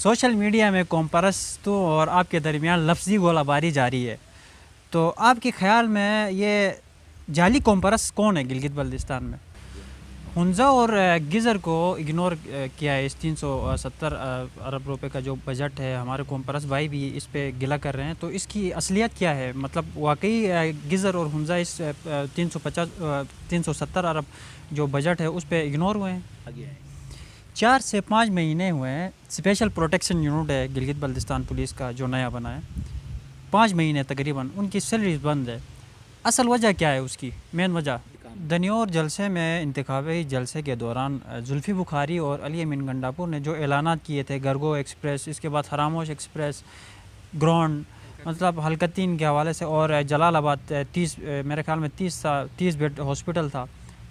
Social media میں قوم پرستوں اور آپ کے درمیان لفظی گولہ باری جاری ہے، تو آپ کے خیال میں یہ جعلی قوم پرست کون ہے گلگت بلتستان میں؟ ہنزہ اور گزر کو اگنور کیا ہے اس 370 ارب روپے کا جو بجٹ ہے. ہمارے قوم پرست بھائی بھی اس پہ گلہ کر رہے ہیں، تو اس کی اصلیت کیا ہے؟ مطلب واقعی گزر اور ہنزہ اس 370 ارب جو بجٹ ہے اس پہ اگنور ہوئے ہیں؟ 4 سے 5 مہینے ہوئے ہیں. اسپیشل پروٹیکشن یونٹ ہے گلگت بلتستان پولیس کا جو نیا بنا ہے، 5 مہینے تقریباً ان کی سیلریز بند ہے. اصل وجہ کیا ہے اس کی؟ مین وجہ دنیور جلسے میں، انتخابی جلسے کے دوران زلفی بخاری اور علی امین گنڈاپور نے جو اعلانات کیے تھے، گرگو ایکسپریس، اس کے بعد خراموش ایکسپریس، گراؤنڈ، مطلب حلقتین کے حوالے سے، اور جلال آباد 30 میرے خیال میں 30 بیڈ ہاسپٹل تھا،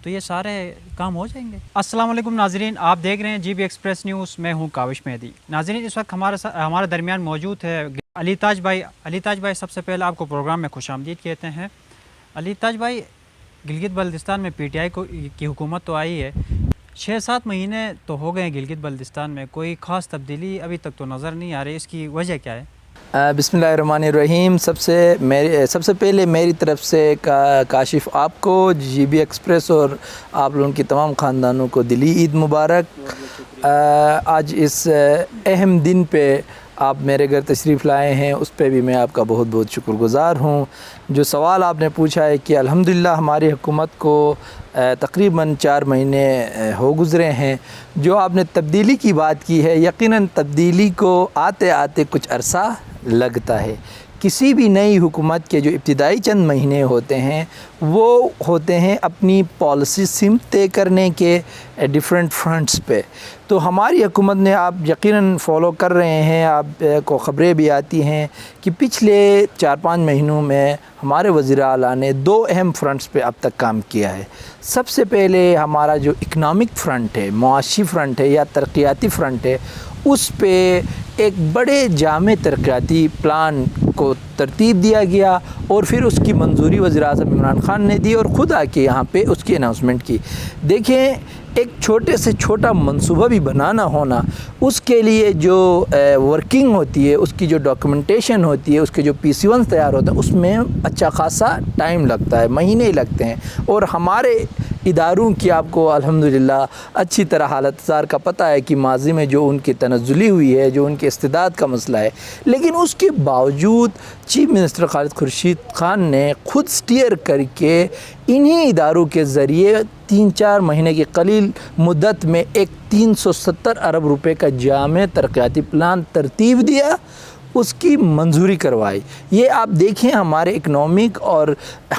تو یہ سارے کام ہو جائیں گے. السلام علیکم ناظرین، آپ دیکھ رہے ہیں جی بی ایکسپریس نیوز. میں ہوں کاوش مہدی. ناظرین، اس وقت ہمارے درمیان موجود ہے علی تاج بھائی. علی تاج بھائی، سب سے پہلے آپ کو پروگرام میں خوش آمدید کہتے ہیں. علی تاج بھائی، گلگت بلتستان میں پی ٹی آئی کی حکومت تو آئی ہے، 6-7 مہینے تو ہو گئے ہیں گلگت بلتستان میں، کوئی خاص تبدیلی ابھی تک تو نظر نہیں آ رہی. اس کی وجہ کیا ہے؟ بسم اللہ الرحمن الرحیم. سب سے پہلے میری طرف سے کاشف آپ کو، جی بی ایکسپریس اور آپ لوگوں کی تمام خاندانوں کو دلی عید مبارک. آج اس اہم دن پہ آپ میرے گھر تشریف لائے ہیں، اس پہ بھی میں آپ کا بہت بہت شکر گزار ہوں. جو سوال آپ نے پوچھا ہے کہ الحمدللہ ہماری حکومت کو تقریباً 4 مہینے ہو گزرے ہیں. جو آپ نے تبدیلی کی بات کی ہے، یقیناً تبدیلی کو آتے آتے کچھ عرصہ لگتا ہے. کسی بھی نئی حکومت کے جو ابتدائی چند مہینے ہوتے ہیں وہ ہوتے ہیں اپنی پالیسی سمت طے کرنے کے ڈیفرنٹ فرنٹس پہ. تو ہماری حکومت نے، آپ یقیناً فالو کر رہے ہیں، آپ کو خبریں بھی آتی ہیں کہ پچھلے 4-5 مہینوں میں ہمارے وزیر اعلیٰ نے 2 اہم فرنٹس پہ اب تک کام کیا ہے. سب سے پہلے ہمارا جو اکنامک فرنٹ ہے، معاشی فرنٹ ہے یا ترقیاتی فرنٹ ہے، اس پہ ایک بڑے جامع ترقیاتی پلان کو ترتیب دیا گیا اور پھر اس کی منظوری وزیر اعظم عمران خان نے دی اور خود آ کے یہاں پہ اس کی اناؤنسمنٹ کی. دیکھیں، ایک چھوٹے سے چھوٹا منصوبہ بھی بنانا ہونا، اس کے لیے جو ورکنگ ہوتی ہے، اس کی جو ڈاکومنٹیشن ہوتی ہے، اس کے جو PC1 تیار ہوتا ہے، اس میں اچھا خاصا ٹائم لگتا ہے، مہینے لگتے ہیں. اور ہمارے اداروں کی آپ کو الحمدللہ اچھی طرح حالت زار کا پتہ ہے کہ ماضی میں جو ان کی تنزلی ہوئی ہے، جو ان کے استعداد کا مسئلہ ہے، لیکن اس کے باوجود چیف منسٹر خالد خورشید خان نے خود سٹیئر کر کے انہی اداروں کے ذریعے 3-4 مہینے کی قلیل مدت میں ایک 370 ارب روپے کا جامع ترقیاتی پلان ترتیب دیا، اس کی منظوری کروائی. یہ آپ دیکھیں، ہمارے اکنامک اور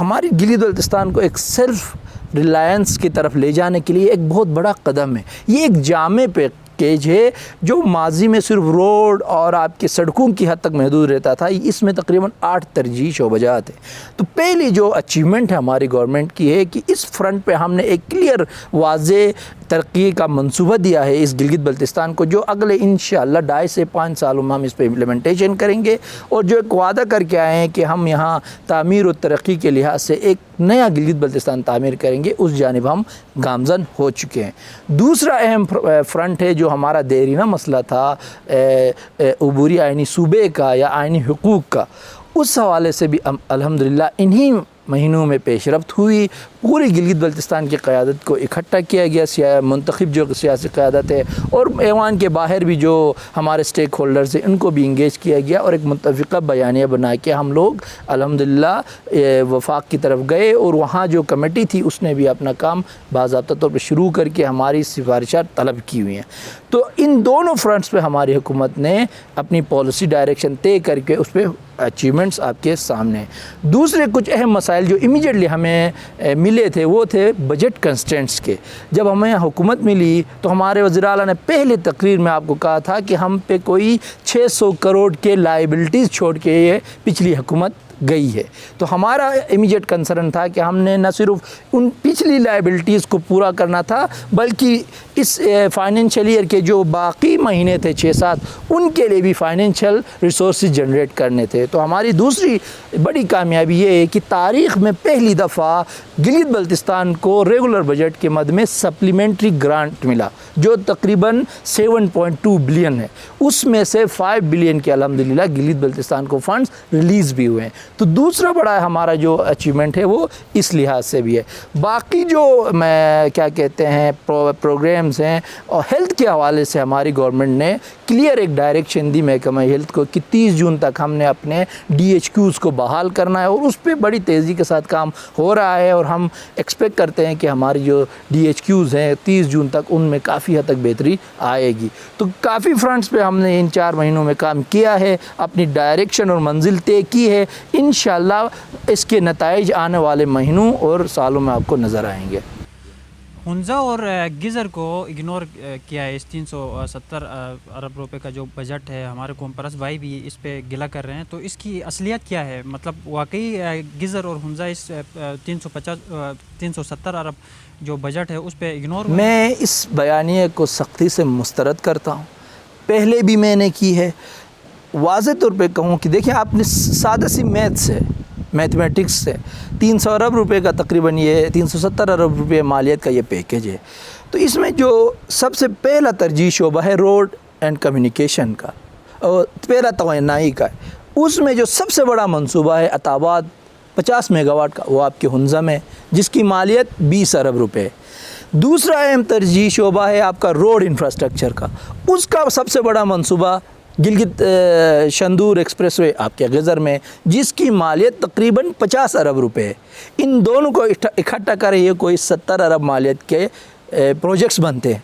ہماری گلگت بلتستان کو ایک سیلف ریلائنس کی طرف لے جانے کے لیے ایک بہت بڑا قدم ہے. یہ ایک جامع پیکیج ہے جو ماضی میں صرف روڈ اور آپ کے سڑکوں کی حد تک محدود رہتا تھا. اس میں تقریباً 8 ترجیحی شعبجات ہیں. تو پہلی جو اچیومنٹ ہے ہماری گورنمنٹ کی ہے کہ اس فرنٹ پہ ہم نے ایک کلیئر واضح ترقی کا منصوبہ دیا ہے اس گلگت بلتستان کو، جو اگلے انشاءاللہ 2.5 سے 5 سالوں میں ہم اس پہ امپلیمنٹیشن کریں گے. اور جو ایک وعدہ کر کے آئے ہیں کہ ہم یہاں تعمیر و ترقی کے لحاظ سے ایک نیا گلگت بلتستان تعمیر کریں گے، اس جانب ہم گامزن ہو چکے ہیں. دوسرا اہم فرنٹ ہے جو ہمارا دیرینہ مسئلہ تھا عبوری آئینی صوبے کا یا آئینی حقوق کا، اس حوالے سے بھی الحمدللہ انہی مہینوں میں پیش رفت ہوئی. پوری گلگت بلتستان کی قیادت کو اکٹھا کیا گیا، منتخب جو سیاسی قیادت ہے اور ایوان کے باہر بھی جو ہمارے سٹیک ہولڈرز ہیں ان کو بھی انگیج کیا گیا، اور ایک متفقہ بیانیہ بنا کے ہم لوگ الحمدللہ وفاق کی طرف گئے. اور وہاں جو کمیٹی تھی اس نے بھی اپنا کام باضابطہ طور پر شروع کر کے ہماری سفارشات طلب کی ہوئی ہیں. تو ان دونوں فرنٹس پہ ہماری حکومت نے اپنی پالیسی ڈائریکشن طے کر کے اس پہ اچیومنٹس آپ کے سامنے ہیں. دوسرے کچھ اہم مسائل جو امیجیٹلی ہمیں ملے تھے وہ تھے بجٹ کنسٹینٹس کے. جب ہمیں حکومت ملی تو ہمارے وزیر اعلیٰ نے پہلے تقریر میں آپ کو کہا تھا کہ ہم پہ کوئی 600 کروڑ کے لائبلٹیز چھوڑ کے یہ پچھلی حکومت گئی ہے. تو ہمارا امیجیٹ کنسرن تھا کہ ہم نے نہ صرف ان پچھلی لائبلٹیز کو پورا کرنا تھا بلکہ اس فائنینشیل ایئر کے جو باقی مہینے تھے 6-7 ان کے لیے بھی فائنینشیل ریسورسز جنریٹ کرنے تھے. تو ہماری دوسری بڑی کامیابی یہ ہے کہ تاریخ میں پہلی دفعہ گلگت بلتستان کو ریگولر بجٹ کے مد میں سپلیمنٹری گرانٹ ملا جو تقریباً 7.2 بلین ہے. اس میں سے 5 بلین کے الحمدللہ گلگت بلتستان کو فنڈز ریلیز بھی ہوئے ہیں. تو دوسرا بڑا ہمارا جو اچیومنٹ ہے وہ اس لحاظ سے بھی ہے. باقی جو کیا کہتے ہیں پروگرامز ہیں اور ہیلتھ کے حوالے سے ہماری گورنمنٹ نے کلیئر ایک ڈائریکشن دی محکمہ ہیلتھ کو کہ 30 جون تک ہم نے اپنے DHQs کو بحال کرنا ہے اور اس پہ بڑی تیزی کے ساتھ کام ہو رہا ہے اور ہم ایکسپیکٹ کرتے ہیں کہ ہماری جو DHQs ہیں 30 جون تک ان میں کافی حد تک بہتری آئے گی. تو کافی فرنٹس پہ ہم نے ان 4 مہینوں میں کام کیا ہے, اپنی ڈائریکشن اور منزل طے کی ہے. انشاءاللہ اس کے نتائج آنے والے مہینوں اور سالوں میں آپ کو نظر آئیں گے. ہنزہ اور گزر کو اگنور کیا ہے. اس 370 ارب روپے کا جو بجٹ ہے, ہمارے قوم پرست بھائی بھی اس پہ گلہ کر رہے ہیں. تو اس کی اصلیت کیا ہے؟ مطلب واقعی گزر اور ہنزہ اس 370 ارب جو بجٹ ہے اس پہ اگنور ہوئے؟ میں اس بیانیے کو سختی سے مسترد کرتا ہوں. پہلے بھی میں نے کی ہے. واضح طور پہ کہوں کہ دیکھیں آپ نے سادہ سی میتھمیٹکس سے 300 ارب روپے کا تقریباً یہ 370 ارب روپے مالیت کا یہ پیکیج ہے. تو اس میں جو سب سے پہلا ترجیح شعبہ ہے روڈ اینڈ کمیونیکیشن کا اور پہلا توانائی کا ہے. اس میں جو سب سے بڑا منصوبہ ہے عطاباد 50 میگا واٹ کا, وہ آپ کے ہنزہ میں جس کی مالیت 20 ارب روپے ہے. دوسرا اہم ترجیح شعبہ ہے آپ کا روڈ انفراسٹرکچر کا. اس کا سب سے بڑا منصوبہ گلگت شندور ایکسپریس وے آپ کے غزر میں جس کی مالیت تقریباً 50 ارب روپے ہے. ان دونوں کو اکٹھا کریں یہ کوئی 70 ارب مالیت کے پروجیکٹس بنتے ہیں.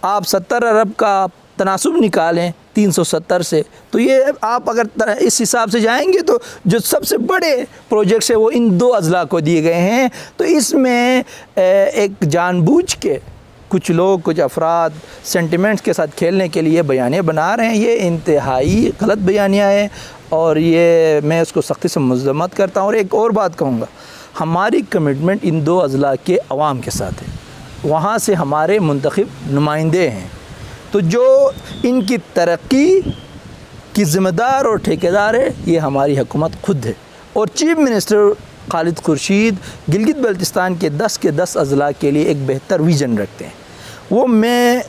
آپ 70 ارب کا تناسب نکالیں 370 سے, تو یہ آپ اگر اس حساب سے جائیں گے تو جو سب سے بڑے پروجیکٹس ہیں وہ ان 2 اضلاع کو دیے گئے ہیں. تو اس میں ایک جان بوجھ کے کچھ لوگ کچھ افراد سینٹیمنٹس کے ساتھ کھیلنے کے لیے بیانیہ بنا رہے ہیں. یہ انتہائی غلط بیانیہ ہے اور یہ میں اس کو سختی سے مذمت کرتا ہوں. اور ایک اور بات کہوں گا, ہماری کمٹمنٹ ان 2 اضلاع کے عوام کے ساتھ ہے. وہاں سے ہمارے منتخب نمائندے ہیں. تو جو ان کی ترقی کی ذمہ دار اور ٹھیکیدار ہے یہ ہماری حکومت خود ہے. اور چیف منسٹر خالد خورشید گلگت بلتستان کے 10 کے 10 اضلاع کے لیے ایک بہتر ویژن رکھتے ہیں. وہ میں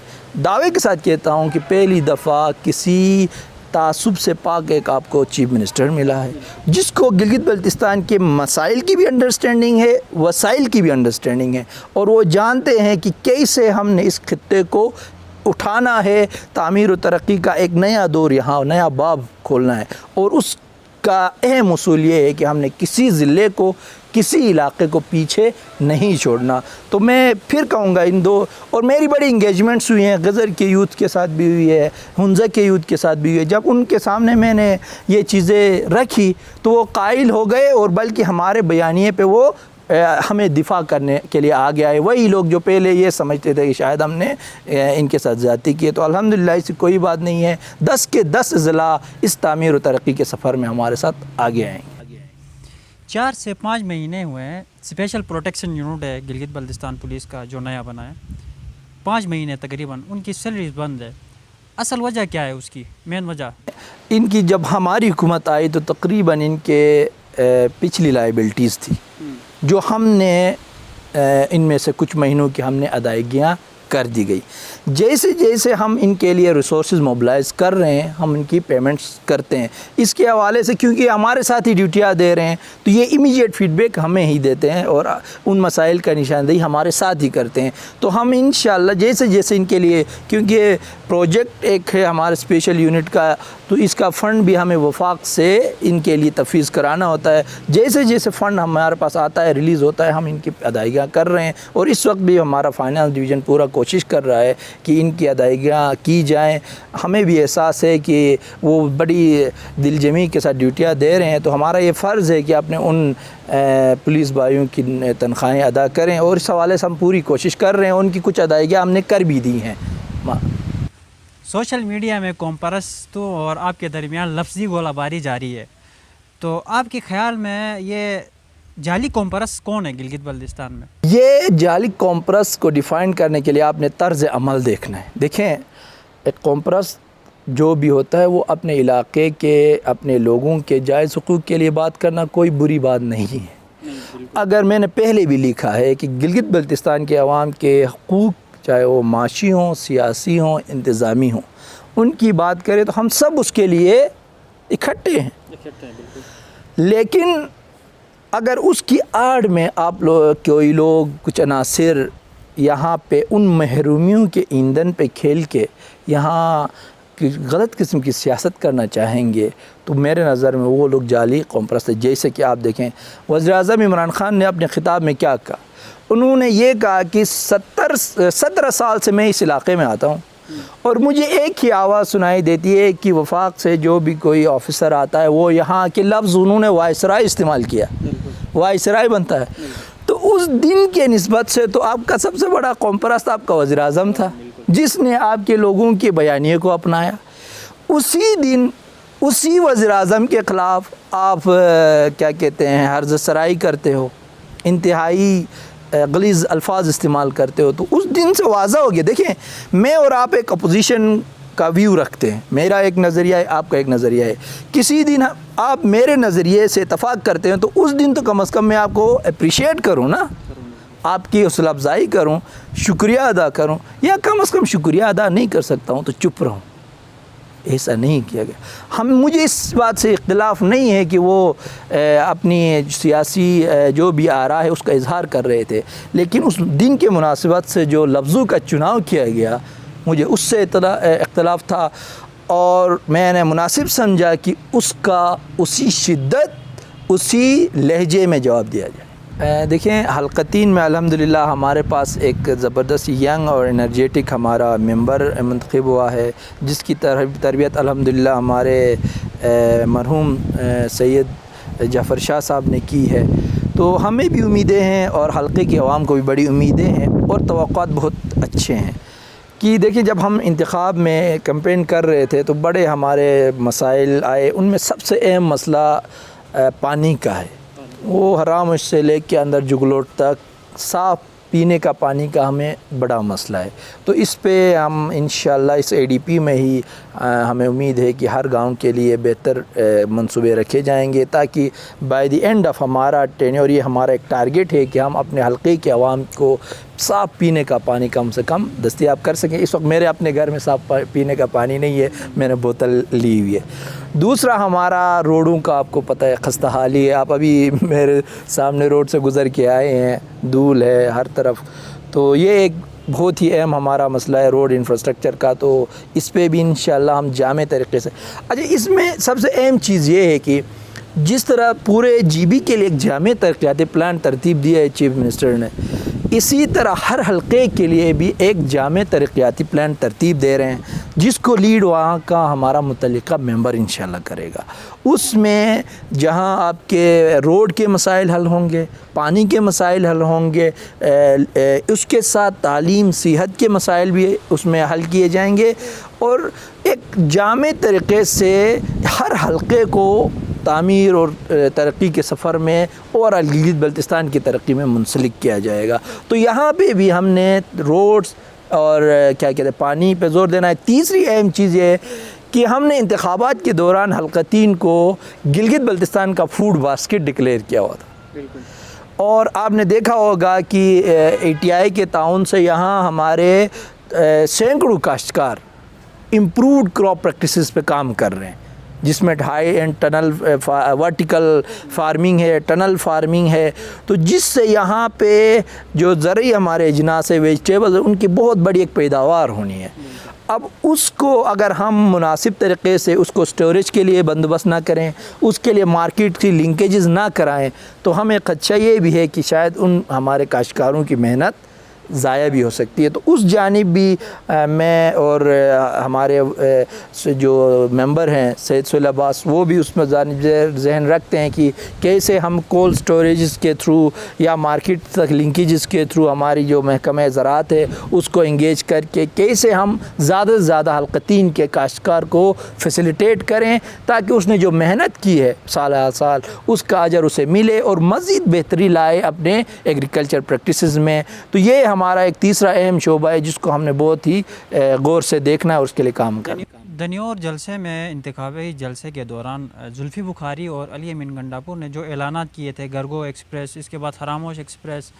دعوے کے ساتھ کہتا ہوں کہ پہلی دفعہ کسی تعصب سے پاک ایک آپ کو چیف منسٹر ملا ہے جس کو گلگت بلتستان کے مسائل کی بھی انڈرسٹینڈنگ ہے, وسائل کی بھی انڈرسٹینڈنگ ہے, اور وہ جانتے ہیں کہ کیسے ہم نے اس خطے کو اٹھانا ہے. تعمیر و ترقی کا ایک نیا دور یہاں نیا باب کھولنا ہے اور اس کا اہم اصول یہ ہے کہ ہم نے کسی ضلع کو کسی علاقے کو پیچھے نہیں چھوڑنا. تو میں پھر کہوں گا ان 2 اور میری بڑی انگیجمنٹس ہوئی ہیں غزر کے یوتھ کے ساتھ بھی ہوئی ہے, ہنزہ کے یوتھ کے ساتھ بھی ہوئی ہے. جب ان کے سامنے میں نے یہ چیزیں رکھی تو وہ قائل ہو گئے اور بلکہ ہمارے بیانیے پہ وہ ہمیں دفاع کرنے کے لیے آ گیا ہے. وہی لوگ جو پہلے یہ سمجھتے تھے کہ شاید ہم نے ان کے ساتھ زیادتی کی ہے. تو الحمدللہ اس سے کوئی بات نہیں ہے. 10 کے 10 اضلاع اس تعمیر و ترقی کے سفر میں ہمارے ساتھ آگے آئیں گے. 4 سے 5 مہینے ہوئے ہیں. اسپیشل پروٹیکشن یونٹ ہے گلگت بلتستان پولیس کا جو نیا بنا ہے, 5 مہینے تقریباً ان کی سیلریز بند ہے. اصل وجہ کیا ہے اس کی مین وجہ؟ ان کی جب ہماری حکومت آئی تو تقریباً ان کے پچھلی لائبلٹیز تھی جو ہم نے ان میں سے کچھ مہینوں کی ہم نے ادائیگیاں کر دی گئی. جیسے جیسے ہم ان کے لیے ریسورسز موبلائز کر رہے ہیں ہم ان کی پیمنٹس کرتے ہیں. اس کے حوالے سے کیونکہ ہمارے ساتھ ہی ڈیوٹیاں دے رہے ہیں تو یہ امیجیٹ فیڈ بیک ہمیں ہی دیتے ہیں اور ان مسائل کا نشاندہی ہمارے ساتھ ہی کرتے ہیں. تو ہم انشاءاللہ جیسے جیسے ان کے لیے, کیونکہ پروجیکٹ ایک ہے ہمارے اسپیشل یونٹ کا, تو اس کا فنڈ بھی ہمیں وفاق سے ان کے لیے تفویض کرانا ہوتا ہے. جیسے جیسے فنڈ ہمارے پاس آتا ہے ریلیز ہوتا ہے ہم ان کی ادائیگیاں کر رہے ہیں. اور اس وقت بھی ہمارا فائنانس ڈویژن پورا کوشش کر رہا ہے کہ ان کی ادائیگیاں کی جائیں. ہمیں بھی احساس ہے کہ وہ بڑی دل جمی کے ساتھ ڈیوٹیاں دے رہے ہیں, تو ہمارا یہ فرض ہے کہ اپنے ان پولیس بھائیوں کی تنخواہیں ادا کریں, اور اس حوالے سے ہم پوری کوشش کر رہے ہیں. ان کی کچھ ادائیگیاں ہم نے کر بھی دی ہیں. سوشل میڈیا میں قوم پرستوں اور آپ کے درمیان لفظی گولہ باری جاری ہے. تو آپ کے خیال میں یہ جعلی کمپرس کون ہے گلگت بلتستان میں؟ یہ جعلی کمپرس کو ڈیفائن کرنے کے لیے آپ نے طرز عمل دیکھنا ہے. دیکھیں ایک کمپرس جو بھی ہوتا ہے وہ اپنے علاقے کے اپنے لوگوں کے جائز حقوق کے لیے بات کرنا کوئی بری بات نہیں ہے. اگر میں نے پہلے بھی لکھا ہے کہ گلگت بلتستان کے عوام کے حقوق چاہے وہ معاشی ہوں، سیاسی ہوں، انتظامی ہوں، ان کی بات کریں تو ہم سب اس کے لیے اکٹھے ہیں. لیکن اگر اس کی آڑ میں آپ لوگ کوئی لوگ کچھ عناصر یہاں پہ ان محرومیوں کے ایندھن پہ کھیل کے یہاں غلط قسم کی سیاست کرنا چاہیں گے تو میرے نظر میں وہ لوگ جعلی کمپرس ہے. جیسے کہ آپ دیکھیں وزیر اعظم عمران خان نے اپنے خطاب میں کیا کہا. انہوں نے یہ کہا کہ 17 سال سے میں اس علاقے میں آتا ہوں اور مجھے ایک ہی آواز سنائی دیتی ہے کہ وفاق سے جو بھی کوئی آفیسر آتا ہے وہ یہاں کے لفظ انہوں نے وائسرائے استعمال کیا، وائسرائے بنتا ہے. تو اس دن کے نسبت سے تو آپ کا سب سے بڑا کمپرس آپ کا وزیر اعظم تھا جس نے آپ کے لوگوں کے بیانیے کو اپنایا. اسی دن اسی وزیر اعظم کے خلاف آپ کیا کہتے ہیں حرز سرائی کرتے ہو، انتہائی غلیظ الفاظ استعمال کرتے ہو. تو اس دن سے واضح ہو گیا. دیکھیں میں اور آپ ایک اپوزیشن کا ویو رکھتے ہیں، میرا ایک نظریہ ہے، آپ کا ایک نظریہ ہے. کسی دن آپ میرے نظریے سے اتفاق کرتے ہیں تو اس دن تو کم از کم میں آپ کو اپریشیٹ کروں نا، آپ کی حوصلہ افزائی کروں، شکریہ ادا کروں. یا کم از کم شکریہ ادا نہیں کر سکتا ہوں تو چپ رہوں. ایسا نہیں کیا گیا. مجھے اس بات سے اختلاف نہیں ہے کہ وہ اپنی سیاسی جو بھی آراء ہے اس کا اظہار کر رہے تھے، لیکن اس دن کے مناسبت سے جو لفظوں کا چناؤ کیا گیا مجھے اس سے اختلاف تھا اور میں نے مناسب سمجھا کہ اس کا اسی شدت اسی لہجے میں جواب دیا جائے. دیکھیں حلقتین میں الحمدللہ ہمارے پاس ایک زبردست ینگ اور انرجیٹک ہمارا ممبر منتخب ہوا ہے جس کی تربیت الحمدللہ ہمارے مرحوم سید جعفر شاہ صاحب نے کی ہے. تو ہمیں بھی امیدیں ہیں اور حلقے کی عوام کو بھی بڑی امیدیں ہیں اور توقعات بہت اچھے ہیں. کہ دیکھیں جب ہم انتخاب میں کیمپین کر رہے تھے تو بڑے ہمارے مسائل آئے. ان میں سب سے اہم مسئلہ پانی کا ہے. وہ حرام سے لے کے اندر جگلوٹ تک صاف پینے کا پانی کا ہمیں بڑا مسئلہ ہے. تو اس پہ ہم انشاءاللہ اس ADP میں ہی ہمیں امید ہے کہ ہر گاؤں کے لیے بہتر منصوبے رکھے جائیں گے تاکہ بائی دی اینڈ آف ہمارا ٹینیور یہ ہمارا ایک ٹارگیٹ ہے کہ ہم اپنے حلقے کے عوام کو صاف پینے کا پانی کم سے کم دستیاب کر سکیں. اس وقت میرے اپنے گھر میں صاف پینے کا پانی نہیں ہے، میں نے بوتل لی ہوئی ہے. دوسرا ہمارا روڈوں کا آپ کو پتہ ہے خستہ حالی ہے. آپ ابھی میرے سامنے روڈ سے گزر کے آئے ہیں، دھول ہے ہر طرف. تو یہ ایک بہت ہی اہم ہمارا مسئلہ ہے روڈ انفراسٹرکچر کا. تو اس پہ بھی انشاءاللہ ہم جامع طریقے سے اس میں سب سے اہم چیز یہ ہے کہ جس طرح پورے GB کے لیے ایک جامع ترقیاتی پلان ترتیب دیا ہے چیف منسٹر نے، اسی طرح ہر حلقے کے لیے بھی ایک جامع ترقیاتی پلان ترتیب دے رہے ہیں جس کو لیڈ وہاں کا ہمارا متعلقہ ممبر انشاءاللہ کرے گا. اس میں جہاں آپ کے روڈ کے مسائل حل ہوں گے، پانی کے مسائل حل ہوں گے، اس کے ساتھ تعلیم صحت کے مسائل بھی اس میں حل کیے جائیں گے اور ایک جامع طریقے سے ہر حلقے کو تعمیر اور ترقی کے سفر میں اور گلگت بلتستان کی ترقی میں منسلک کیا جائے گا. تو یہاں پہ بھی ہم نے روڈز اور کیا کہتے ہیں پانی پہ زور دینا ہے. تیسری اہم چیز یہ ہے کہ ہم نے انتخابات کے دوران حلقتین کو گلگت بلتستان کا فوڈ باسکٹ ڈکلیئر کیا ہوا تھا. اور آپ نے دیکھا ہوگا کہ ATI کے تعاون سے یہاں ہمارے سینکڑوں کاشتکار امپرووڈ کراپ پریکٹسز پہ کام کر رہے ہیں جس میں high and tunnel vertical farming ہے، ٹنل فارمنگ ہے. تو جس سے یہاں پہ جو زرعی ہمارے اجناس ہے ویجیٹیبلز ان کی بہت بڑی ایک پیداوار ہونی ہے. اب اس کو اگر ہم مناسب طریقے سے اس کو سٹوریج کے لیے بندوبست نہ کریں، اس کے لیے مارکیٹ کی لنکیجز نہ کرائیں تو ہمیں خدشہ یہ بھی ہے کہ شاید ان ہمارے کاشتکاروں کی محنت ضائع بھی ہو سکتی ہے. تو اس جانب بھی میں اور ہمارے جو ممبر ہیں سید سہیل عباس وہ بھی اس میں ذہن رکھتے ہیں کہ کیسے ہم کولڈ اسٹوریجز کے تھرو یا مارکیٹ تک لنکیجز کے تھرو ہماری جو محکمہ زراعت ہے اس کو انگیج کر کے کیسے ہم زیادہ سے زیادہ حلقتین کے کاشتکار کو فیسیلیٹیٹ کریں تاکہ اس نے جو محنت کی ہے سال سال اس کا اجر اسے ملے اور مزید بہتری لائے اپنے ایگریکلچر پریکٹسز میں. تو یہ ہمارا ایک تیسرا اہم شعبہ ہے جس کو ہم نے بہت ہی غور سے دیکھنا ہے اور اس کے لیے کام کرنا. دنیور جلسے میں انتخابی جلسے کے دوران زلفی بخاری اور علی امین گنڈاپور نے جو اعلانات کیے تھے گرگو ایکسپریس، اس کے بعد خراموش ایکسپریس،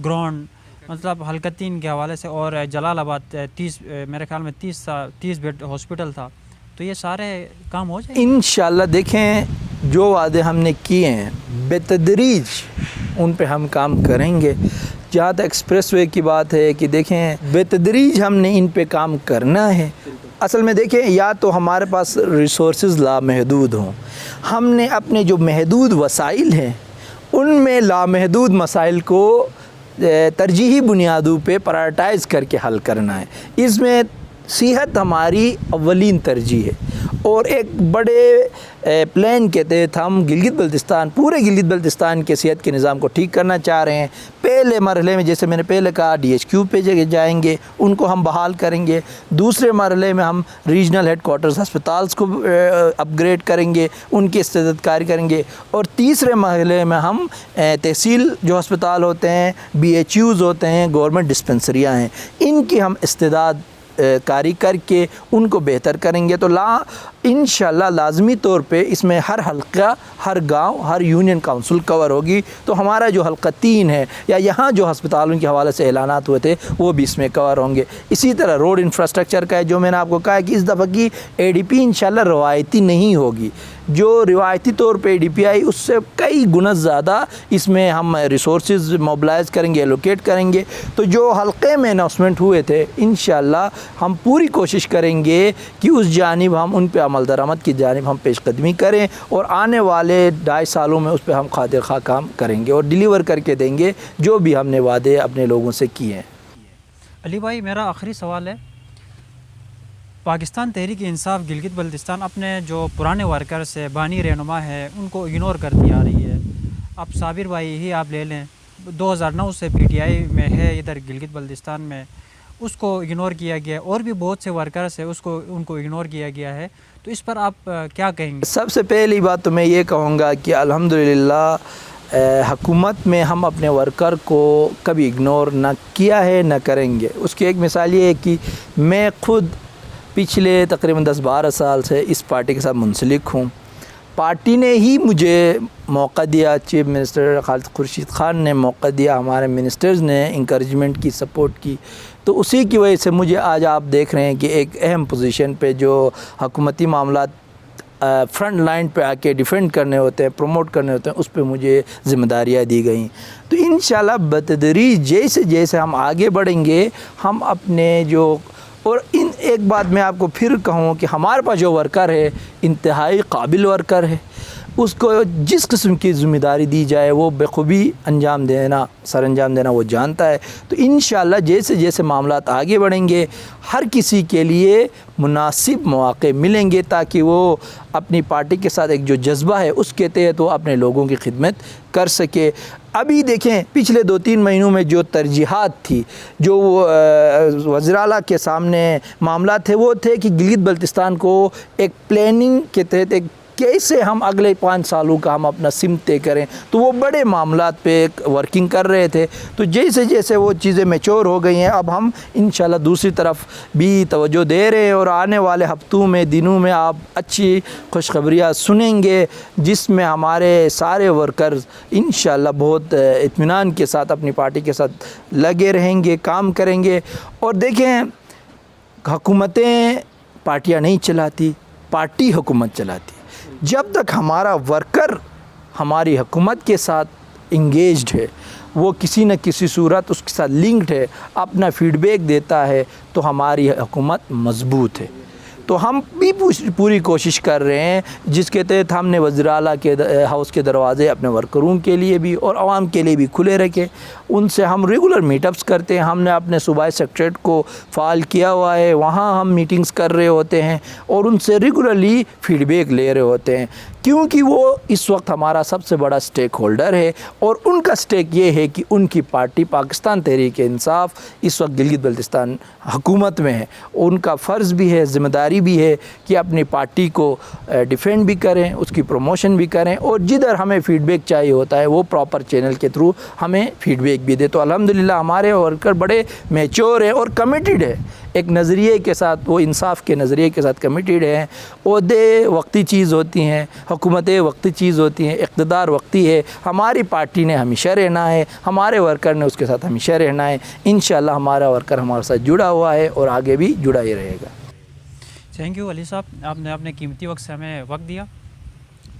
گراؤنڈ مطلب حلقتین کے حوالے سے، اور جلال آباد 30 میرے خیال میں 30 بیڈ ہاسپٹل تھا، تو یہ سارے کام ہو جائیں گے انشاءاللہ. دیکھیں جو وعدے ہم نے کیے ہیں بتدریج ان پہ ہم کام کریں گے. جہاں تک ایکسپریس وے کی بات ہے کہ دیکھیں بتدریج ہم نے ان پہ کام کرنا ہے. اصل میں دیکھیں یا تو ہمارے پاس ریسورسز لامحدود ہوں، ہم نے اپنے جو محدود وسائل ہیں ان میں لامحدود مسائل کو ترجیحی بنیادوں پہ پرائرٹائز کر کے حل کرنا ہے. اس میں صحت ہماری اولین ترجیح ہے اور ایک بڑے پلان کے تحت ہم گلگت بلتستان پورے گلگت بلتستان کے صحت کے نظام کو ٹھیک کرنا چاہ رہے ہیں. پہلے مرحلے میں جیسے میں نے پہلے کہا DHQ پہ جائیں گے، ان کو ہم بحال کریں گے. دوسرے مرحلے میں ہم ریجنل ہیڈ کوارٹرز ہسپتالز کو اپ گریڈ کریں گے، ان کی استعداد کاری کریں گے. اور تیسرے مرحلے میں ہم تحصیل جو ہسپتال ہوتے ہیں، BHUs ہوتے ہیں، گورنمنٹ ڈسپنسریاں ہیں، ان کی ہم استعداد کاری کر کے ان کو بہتر کریں گے. تو انشاءاللہ لازمی طور پہ اس میں ہر حلقہ، ہر گاؤں، ہر یونین کونسل کور ہوگی. تو ہمارا جو حلقہ 3 ہے یا یہاں جو ہسپتالوں کے حوالے سے اعلانات ہوئے تھے وہ بھی اس میں کور ہوں گے. اسی طرح روڈ انفراسٹرکچر کا ہے جو میں نے آپ کو کہا کہ اس دفعہ کی ADP انشاءاللہ روایتی نہیں ہوگی. جو روایتی طور پہ ADP آئی اس سے کئی گنا زیادہ اس میں ہم ریسورسز موبلائز کریں گے، ایلوکیٹ کریں گے. تو جو حلقے میں اناؤنسمنٹ ہوئے تھے انشاءاللہ ہم پوری کوشش کریں گے کہ اس جانب ہم ان پہ عمل درآمد کی جانب ہم پیش قدمی کریں اور آنے والے 2.5 سالوں میں اس پہ ہم خاطر خواہ کام کریں گے اور ڈیلیور کر کے دیں گے جو بھی ہم نے وعدے اپنے لوگوں سے کیے ہیں. علی بھائی میرا آخری سوال ہے، پاکستان تحریک انصاف گلگت بلتستان اپنے جو پرانے ورکرز ہے، بانی رہنما ہے، ان کو اگنور کرتی آ رہی ہے. اب صابر بھائی ہی آپ لے لیں، 2009 سے PTI میں ہے ادھر گلگت بلتستان میں، اس کو اگنور کیا گیا. اور بھی بہت سے ورکرز ہیں ان کو اگنور کیا گیا ہے. تو اس پر آپ کیا کہیں گے؟ سب سے پہلی بات تو میں یہ کہوں گا کہ الحمدللہ حکومت میں ہم اپنے ورکر کو کبھی اگنور نہ کیا ہے نہ کریں گے. اس کی ایک مثال یہ ہے کہ میں خود پچھلے تقریباً 10-12 سال سے اس پارٹی کے ساتھ منسلک ہوں. پارٹی نے ہی مجھے موقع دیا، چیف منسٹر خالد خورشید خان نے موقع دیا، ہمارے منسٹرز نے انکریجمنٹ کی، سپورٹ کی. تو اسی کی وجہ سے مجھے آج آپ دیکھ رہے ہیں کہ ایک اہم پوزیشن پہ جو حکومتی معاملات فرنٹ لائن پہ آ کے ڈیفینڈ کرنے ہوتے ہیں، پروموٹ کرنے ہوتے ہیں، اس پہ مجھے ذمہ داریاں دی گئیں. تو انشاءاللہ بتدریج جیسے جیسے ہم آگے بڑھیں گے ہم اپنے جو اور ایک بات میں آپ کو پھر کہوں کہ ہمارے پاس جو ورکر ہے انتہائی قابل ورکر ہے، اس کو جس قسم کی ذمہ داری دی جائے وہ بخوبی سر انجام دینا وہ جانتا ہے. تو انشاءاللہ جیسے جیسے معاملات آگے بڑھیں گے ہر کسی کے لیے مناسب مواقع ملیں گے تاکہ وہ اپنی پارٹی کے ساتھ ایک جو جذبہ ہے اس کے تحت وہ اپنے لوگوں کی خدمت کر سکے. ابھی دیکھیں پچھلے 2-3 مہینوں میں جو ترجیحات تھی، جو وزیر اعلیٰ کے سامنے معاملات تھے، وہ تھے کہ گلگت بلتستان کو ایک پلاننگ کے تحت ایک کیسے ہم اگلے 5 سالوں کا ہم اپنا سمت طے کریں. تو وہ بڑے معاملات پہ ورکنگ کر رہے تھے. تو جیسے جیسے وہ چیزیں میچور ہو گئی ہیں اب ہم انشاءاللہ دوسری طرف بھی توجہ دے رہے ہیں اور آنے والے ہفتوں میں، دنوں میں آپ اچھی خوشخبریاں سنیں گے جس میں ہمارے سارے ورکرز انشاءاللہ بہت اطمینان کے ساتھ اپنی پارٹی کے ساتھ لگے رہیں گے، کام کریں گے. اور دیکھیں حکومتیں پارٹیاں نہیں چلاتی، پارٹی حکومت چلاتی. جب تک ہمارا ورکر ہماری حکومت کے ساتھ انگیجڈ ہے، وہ کسی نہ کسی صورت اس کے ساتھ لنکڈ ہے، اپنا فیڈ بیک دیتا ہے، تو ہماری حکومت مضبوط ہے. تو ہم بھی پوری کوشش کر رہے ہیں، جس کے تحت ہم نے وزیر اعلیٰ کے ہاؤس کے دروازے اپنے ورکروں کے لیے بھی اور عوام کے لیے بھی کھلے رکھے. ان سے ہم ریگولر میٹ اپس کرتے ہیں. ہم نے اپنے صوبائی سیکریٹریٹ کو فعال کیا ہوا ہے، وہاں ہم میٹنگز کر رہے ہوتے ہیں اور ان سے ریگولرلی فیڈ بیک لے رہے ہوتے ہیں، کیونکہ وہ اس وقت ہمارا سب سے بڑا سٹیک ہولڈر ہے. اور ان کا سٹیک یہ ہے کہ ان کی پارٹی پاکستان تحریک انصاف اس وقت گلگت بلتستان حکومت میں ہے. ان کا فرض بھی ہے، ذمہ داری بھی ہے کہ اپنی پارٹی کو ڈیفینڈ بھی کریں، اس کی پروموشن بھی کریں، اور جدھر ہمیں فیڈ بیک چاہیے ہوتا ہے وہ پراپر چینل کے تھرو ہمیں فیڈ بیک بھی دے. تو الحمدللہ ہمارے ورکر بڑے میچور ہیں اور کمیٹیڈ ہے، ایک نظریے کے ساتھ، وہ انصاف کے نظریے کے ساتھ کمیٹیڈ ہیں. عہدے وقتی چیز ہوتی ہیں، حکومتیں وقتی چیز ہوتی ہیں، اقتدار وقتی ہے. ہماری پارٹی نے ہمیشہ رہنا ہے، ہمارے ورکر نے اس کے ساتھ ہمیشہ رہنا ہے. انشاءاللہ ہمارا ورکر ہمارے ساتھ جڑا ہوا ہے اور آگے بھی جڑا ہی رہے گا. تھینک یو علی صاحب، آپ نے اپنے قیمتی وقت سے ہمیں وقت دیا.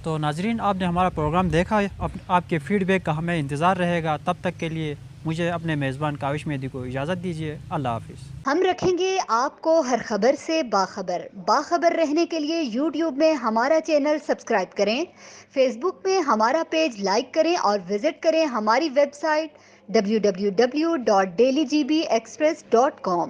تو ناظرین، آپ نے ہمارا پروگرام دیکھا ہے، آپ کے فیڈ بیک کا ہمیں انتظار رہے گا. تب تک کے لیے مجھے اپنے میزبان کاوش مہدی کو اجازت دیجیے. اللہ حافظ. ہم رکھیں گے آپ کو ہر خبر سے باخبر رہنے کے لیے یوٹیوب میں ہمارا چینل سبسکرائب کریں، فیس بک میں ہمارا پیج لائک کریں اور وزٹ کریں ہماری ویب سائٹ www.dailygbexpress.com.